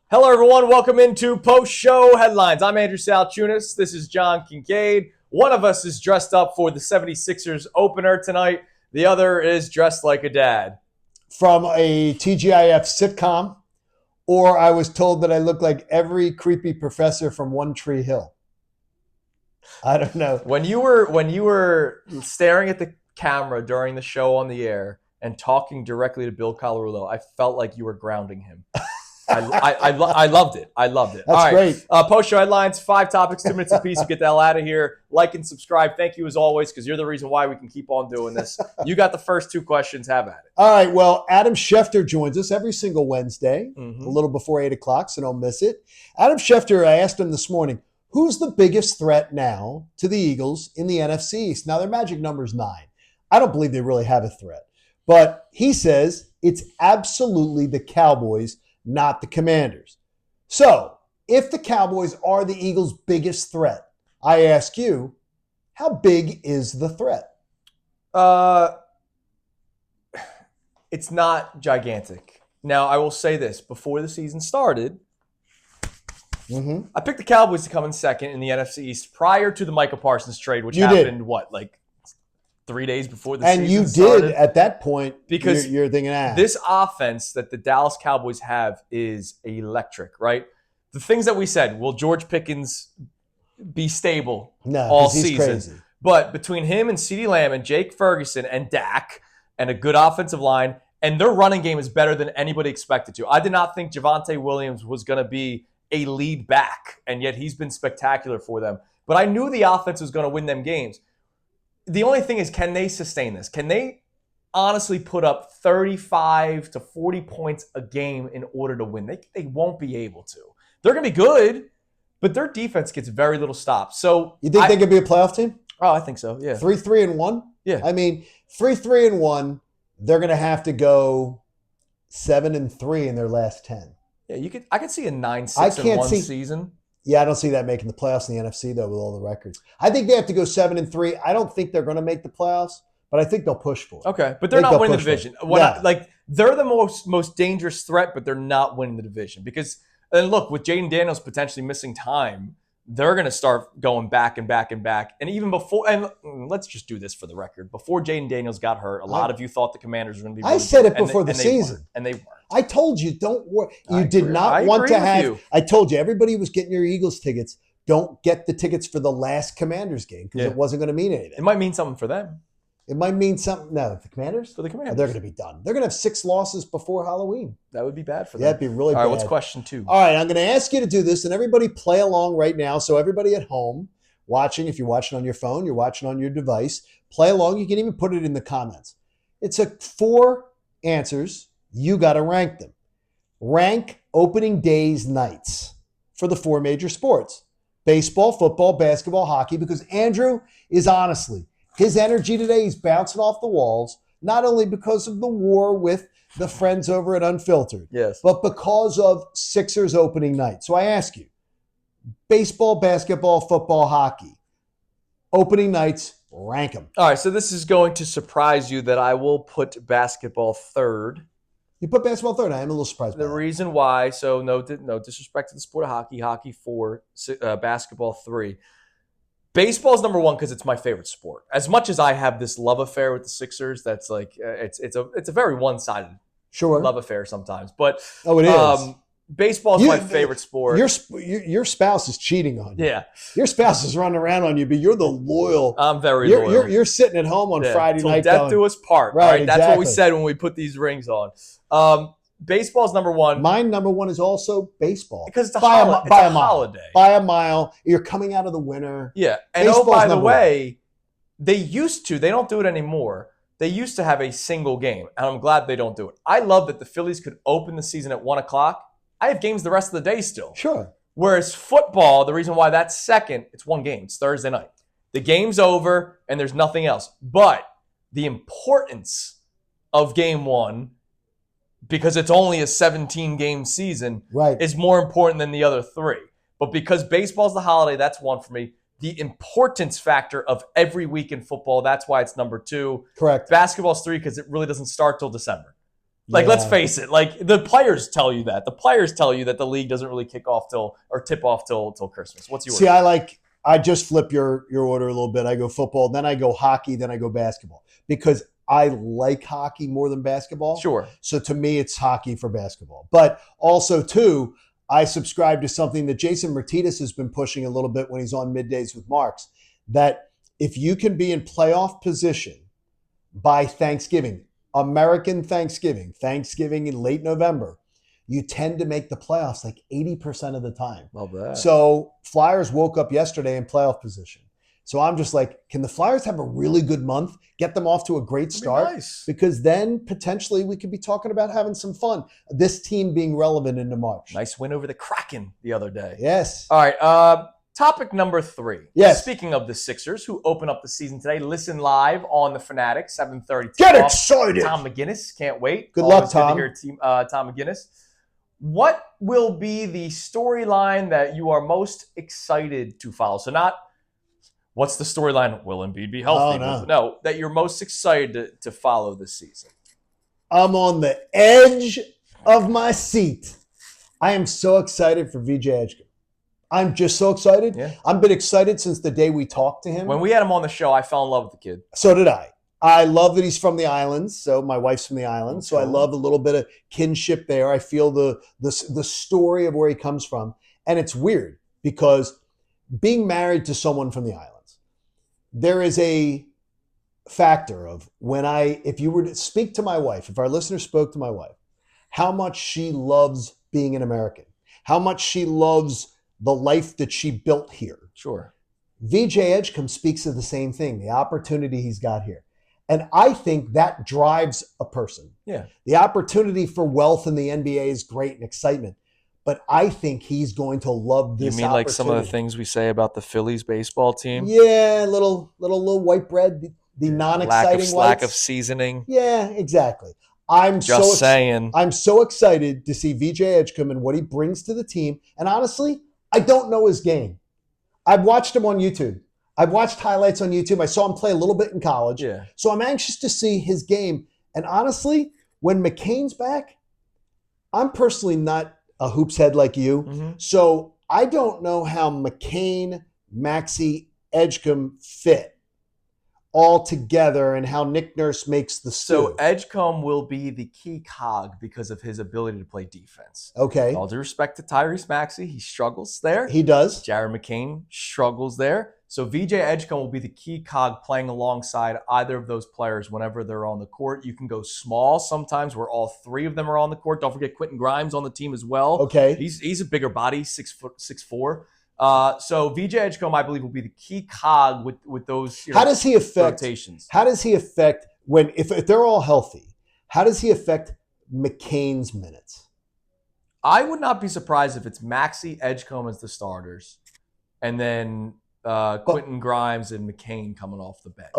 Hello, everyone. Welcome into post-show headlines. I'm Andrew Salciunas. This is John Kincade. One of us is dressed up for the 76ers opener tonight. The other is dressed like a dad. From a TGIF sitcom, or I was told that I look like every creepy professor from One Tree Hill. I don't know. When you were staring at the camera during the show on the air and talking directly to Bill Colarulo, I felt like you were grounding him. I loved it. I loved it. That's all right. great. Post-show headlines, 5 topics, 2 minutes apiece. Get the hell out of here. Like and subscribe. Thank you as always, because you're the reason why we can keep on doing this. You got the first 2 questions. Have at it. All right. Well, Adam Schefter joins us every single Wednesday, a little before 8 o'clock, so don't miss it. Adam Schefter, I asked him this morning, who's the biggest threat now to the Eagles in the NFC East? Now, their magic number is 9. I don't believe they really have a threat. But he says it's absolutely the Cowboys, not the Commanders. So, if the Cowboys are the Eagles' biggest threat, I ask you, how big is the threat? It's not gigantic. Now, I will say this. Before the season started, I picked the Cowboys to come in second in the NFC East prior to the Micah Parsons trade, which happened, 3 days before the season started. And you did at that point, because you're thinking, this offense that the Dallas Cowboys have is electric, right? The things that we said, will George Pickens be stable all season? Crazy. But between him and CeeDee Lamb and Jake Ferguson and Dak and a good offensive line, and their running game is better than anybody expected to. I did not think Javonte Williams was going to be a lead back, and yet he's been spectacular for them. But I knew the offense was going to win them games. The only thing is, can they sustain this? Can they honestly put up 35 to 40 points a game in order to win? They won't be able to. They're going to be good, but their defense gets very little stops. So you think they could be a playoff team? Oh, I think so, yeah. 3-3-1? Yeah. I mean, 3-3-1, they're going to have to go 7-3 in their last 10. Yeah, I could see a 9-6-1 season. Yeah, I don't see that making the playoffs in the NFC, though, with all the records. I think they have to go 7-3. I don't think they're going to make the playoffs, but I think they'll push for it. Okay, but they're not winning the division. They're the most dangerous threat, but they're not winning the division. Because, and look, with Jaden Daniels potentially missing time, they're going to start going back and back and back. And even before, and let's just do this for the record. Before Jaden Daniels got hurt, a lot of you thought the Commanders were going to be really I said good, it before the season. And they weren't. I told you, don't worry. You did not want to have. I told you, everybody was getting your Eagles tickets. Don't get the tickets for the last Commanders game because it wasn't going to mean anything. It might mean something for them. It might mean something. No, the Commanders? For the Commanders. They're going to be done. They're going to have 6 losses before Halloween. That would be bad for them. Yeah, it'd be really bad. All right, what's question 2? All right, I'm going to ask you to do this, and everybody play along right now. So everybody at home watching, if you're watching on your phone, you're watching on your device, play along. You can even put it in the comments. It's 4 answers. You got to rank them. Rank opening days nights for the 4 major sports: baseball, football, basketball, hockey, because Andrew is honestly, his energy today is bouncing off the walls, not only because of the war with the friends over at Unfiltered, but because of Sixers opening night. So I ask you, baseball, basketball, football, hockey, opening nights, rank them. All right, so this is going to surprise you that I will put basketball third. You put basketball third. I am a little surprised by the that. Reason why, so no disrespect to the sport of hockey. Hockey 4, basketball 3. Baseball's number 1 because it's my favorite sport. As much as I have this love affair with the Sixers, that's like it's a very one-sided love affair sometimes. But it is. Baseball's my favorite sport. Your spouse is cheating on you. Yeah. Your spouse is running around on you, but you're the loyal. I'm very loyal. You're sitting at home on Friday night. Till death do us part. Right, That's what we said when we put these rings on. Baseball's number 1. Mine number 1 is also baseball. Because it's a holiday. By a mile. You're coming out of the winter. Yeah. And by the way, they don't do it anymore. They used to have a single game, and I'm glad they don't do it. I love that the Phillies could open the season at 1 o'clock. I have games the rest of the day still. Sure. Whereas football, the reason why that's second, it's 1 game. It's Thursday night. The game's over, and there's nothing else. But the importance of game 1, because it's only a 17-game season, is more important than the other 3. But because baseball's the holiday, that's 1 for me. The importance factor of every week in football, that's why it's number 2. Correct. Basketball's 3 because it really doesn't start till December. Like, Yeah. let's face it. Like, the players tell you that. The players tell you that the league doesn't really kick off tip off till Christmas. What's yours? See, I just flip your order a little bit. I go football, then I go hockey, then I go basketball because I like hockey more than basketball. Sure. So to me, it's hockey for basketball. But also, too, I subscribe to something that Jason Martinez has been pushing a little bit when he's on Middays with Marks, that if you can be in playoff position by Thanksgiving, American Thanksgiving in late November, you tend to make the playoffs like 80% of the time. Love that. So Flyers woke up yesterday in playoff position. So I'm just like, can the Flyers have a really good month, get them off to a great start? Nice. Because then potentially we could be talking about having some fun. This team being relevant into March. Nice win over the Kraken the other day. Yes. All right. Topic number 3. Yes. Speaking of the Sixers, who open up the season today, listen live on the Fanatic, 7:30. Get excited. Tom McGinnis. Can't wait. Good luck, Tom. Good to hear Tom McGinnis. What will be the storyline that you are most excited to follow? So not what's the storyline? Will Embiid be healthy? Oh, no. No, that you're most excited to follow this season. I'm on the edge of my seat. I am so excited for VJ Edgecombe. I'm just so excited. Yeah. I've been excited since the day we talked to him. When we had him on the show, I fell in love with the kid. So did I. I love that he's from the islands. So my wife's from the islands. So I love a little bit of kinship there. I feel the story of where he comes from. And it's weird because being married to someone from the islands, there is a factor of if you were to speak to my wife, if our listener spoke to my wife, how much she loves being an American, how much she loves the life that she built here. Sure. VJ Edgecombe speaks of the same thing, the opportunity he's got here. And I think that drives a person. Yeah. The opportunity for wealth in the NBA is great and excitement. But I think he's going to love this. You mean like some of the things we say about the Phillies baseball team? Yeah, little white bread, the non-exciting lack of seasoning. Yeah, exactly. I'm so excited to see VJ Edgecombe and what he brings to the team. And honestly, I don't know his game. I've watched him on YouTube. I've watched highlights on YouTube. I saw him play a little bit in college. Yeah. So I'm anxious to see his game. And honestly, when McCain's back, I'm personally not a hoops head like you. Mm-hmm. So I don't know how McCain, Maxey, Edgecombe fit all together and how Nick Nurse makes the stew. So Edgecombe will be the key cog because of his ability to play defense. Okay. All due respect to Tyrese Maxey, he struggles there. He does. Jared McCain struggles there. So VJ Edgecombe will be the key cog playing alongside either of those players whenever they're on the court. You can go small sometimes where all 3 of them are on the court. Don't forget Quentin Grimes on the team as well. Okay. He's a bigger body, 6'4". So VJ Edgecombe, I believe, will be the key cog with those how does he affect rotations. How does he affect if they're all healthy? How does he affect McCain's minutes? I would not be surprised if it's Maxey, Edgecombe as the starters, and then Quentin Grimes and McCain coming off the bench.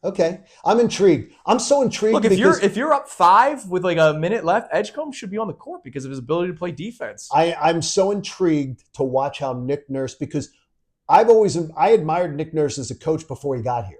Okay. I'm intrigued. I'm so intrigued. Look, if you're up 5 with like a minute left, Edgecombe should be on the court because of his ability to play defense. I'm so intrigued to watch how Nick Nurse, because I admired Nick Nurse as a coach before he got here.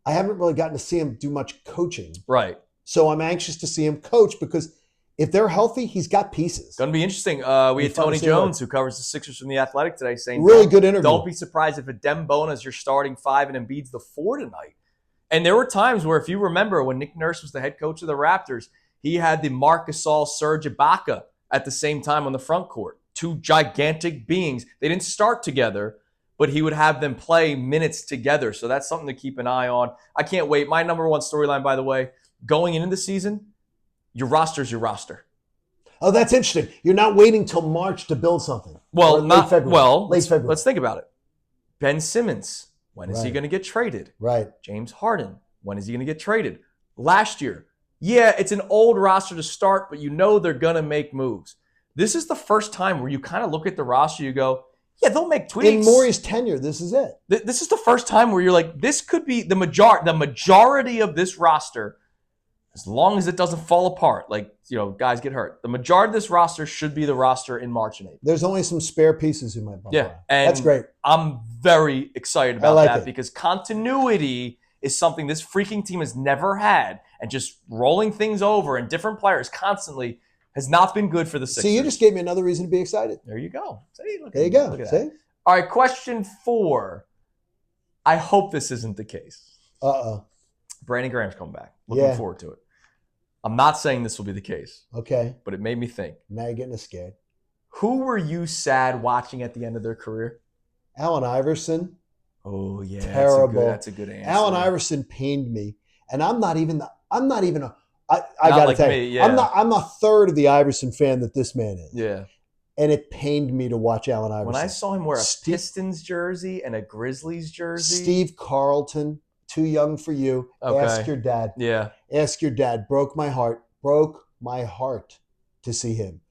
I haven't really gotten to see him do much coaching. Right. So I'm anxious to see him coach because if they're healthy, he's got pieces. Going to be interesting. We had Tony Jones, who covers the Sixers from The Athletic today, saying really good interview. Don't be surprised if Adem Bona is your starting 5 and Embiid's the 4 tonight. And there were times where, if you remember, when Nick Nurse was the head coach of the Raptors, he had the Marc Gasol, Serge Ibaka at the same time on the front court. 2 gigantic beings. They didn't start together, but he would have them play minutes together. So that's something to keep an eye on. I can't wait. My number 1 storyline, by the way, going into the season, your roster's your roster. Oh, that's interesting. You're not waiting till March to build something. Well, late February. Let's think about it. Ben Simmons, when is he going to get traded? Right. James Harden, when is he going to get traded? Last year, yeah, it's an old roster to start, but you know they're going to make moves. This is the first time where you kind of look at the roster, you go, yeah, they'll make tweaks. In Morey's tenure, this is it. This is the first time where you're like, this could be the majority of this roster, as long as it doesn't fall apart, like, guys get hurt. The majority of this roster should be the roster in March and April. There's only some spare pieces who might bump around. And that's great. I'm very excited about like that it. because continuity is something this freaking team has never had. and just rolling things over and different players constantly has not been good for the Sixers. See, you just gave me another reason to be excited. There you go. See, There you go. Look at See? that. All right, question 4. I hope this isn't the case. Brandon Graham's coming back. Looking forward to it. I'm not saying this will be the case. Okay. But it made me think. Now you're getting us scared. Who were you sad watching at the end of their career? Allen Iverson. Oh yeah, Terrible. That's a good answer. Allen Iverson pained me, and I got to tell you, yeah. I'm a third of the Iverson fan that this man is. Yeah. And it pained me to watch Allen Iverson. When I saw him wear a Pistons jersey and a Grizzlies jersey. Steve Carlton, too young for you. Okay. Ask your dad. Yeah. Ask your dad. Broke my heart to see him.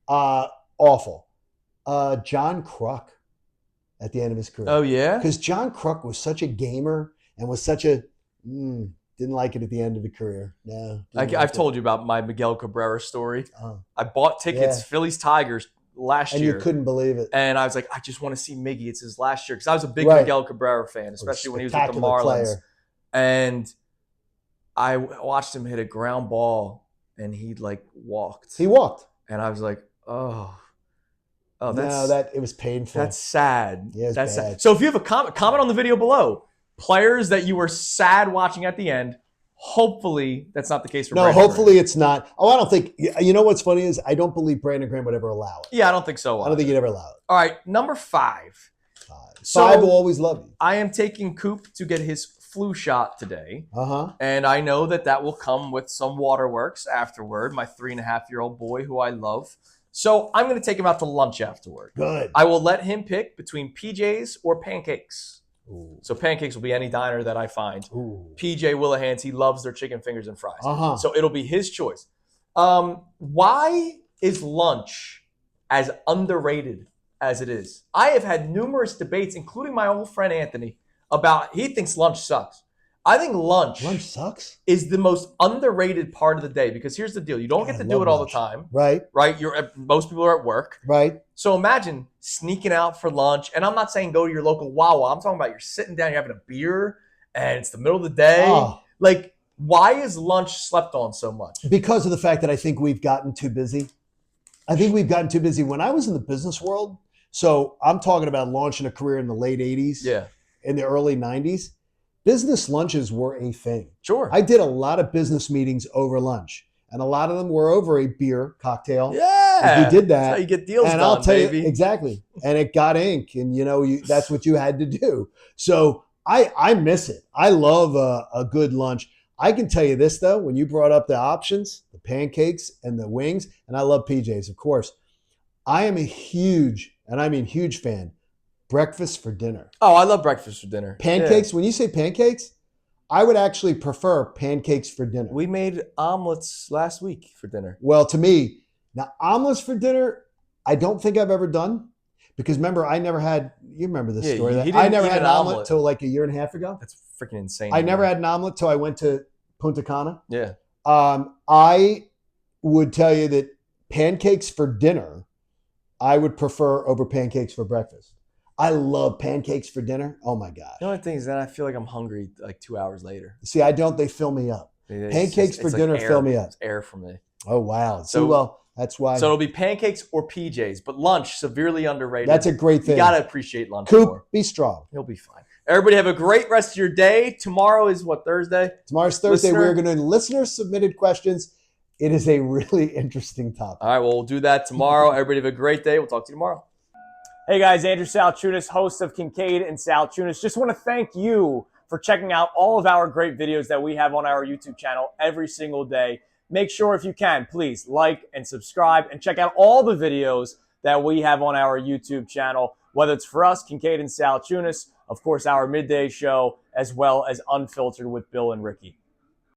Awful. John Kruk at the end of his career. Oh, yeah? Because John Kruk was such a gamer and was such a didn't like it at the end of the career. No. I've told you about my Miguel Cabrera story. I bought tickets, Phillies Tigers, last year. And you couldn't believe it. And I was like, I just want to see Miggy. It's his last year. Because I was a big Miguel Cabrera fan, especially when he was with the Marlins. Player. And I watched him hit a ground ball, and he walked. He walked. And I was like, oh, it was painful. That's sad. Yeah, that's bad. sad. So if you have a comment on the video below. Players that you were sad watching at the end. Hopefully that's not the case for Brandon hopefully Graham. It's not. Oh, I don't think. You know what's funny is I don't believe Brandon Graham would ever allow it. Yeah, I don't think so. I don't think he'd ever allow it. All right, number 5. Five will always love you. I am taking Coop to get his flu shot today. Uh-huh. And I know that will come with some waterworks afterward. My 3.5-year-old boy who I love. So I'm going to take him out to lunch afterward. Good. I will let him pick between PJs or pancakes. Ooh. So pancakes will be any diner that I find. Ooh. PJ Willihan's, he loves their chicken fingers and fries. Uh-huh. So it'll be his choice. Why is lunch as underrated as it is? I have had numerous debates, including my old friend Anthony, about he thinks lunch sucks. I think lunch sucks is the most underrated part of the day because here's the deal. You don't get to do it all the time. Right. Right? Most people are at work. Right. So imagine sneaking out for lunch. And I'm not saying go to your local Wawa. I'm talking about you're sitting down, you're having a beer, and it's the middle of the day. Oh. Why is lunch slept on so much? Because of the fact that I think we've gotten too busy. When I was in the business world, so I'm talking about launching a career in the late 80s, in the early 90s, business lunches were a thing. Sure. I did a lot of business meetings over lunch, and a lot of them were over a beer cocktail. Yeah. We did that. That's how you get deals and done, I'll tell baby. you, exactly. And it got ink, and that's what you had to do. So I miss it. I love a good lunch. I can tell you this, though, when you brought up the options, the pancakes and the wings, and I love PJs, of course. I am a huge, and I mean huge fan, breakfast for dinner. Oh, I love breakfast for dinner. Pancakes, when you say pancakes, I would actually prefer pancakes for dinner. We made omelets last week for dinner. Well, to me, now omelets for dinner, I don't think I've ever done. Because remember, I never had, you remember this story. I never had an omelet till like a year and a half ago. That's freaking insane. I never had an omelet till I went to Punta Cana. Yeah. I would tell you that pancakes for dinner, I would prefer over pancakes for breakfast. I love pancakes for dinner. Oh my God. The only thing is that I feel like I'm hungry like 2 hours later. See, I don't. They fill me up. Pancakes for dinner fill me up. It's air for me. Oh, wow. So, that's why. So it'll be pancakes or PJs, but lunch, severely underrated. That's a great thing. You got to appreciate lunch Coop, more. be strong. You'll be fine. Everybody have a great rest of your day. Tomorrow is what, Thursday? Tomorrow's Thursday. We're going to do listener-submitted questions. It is a really interesting topic. All right, well, we'll do that tomorrow. Everybody have a great day. We'll talk to you tomorrow. Hey, guys. Andrew Salciunas, host of Kincade and Salciunas. Just want to thank you for checking out all of our great videos that we have on our YouTube channel every single day. Make sure, if you can, please like and subscribe and check out all the videos that we have on our YouTube channel, whether it's for us, Kincade and Salciunas, of course, our midday show, as well as Unfiltered with Bill and Ricky.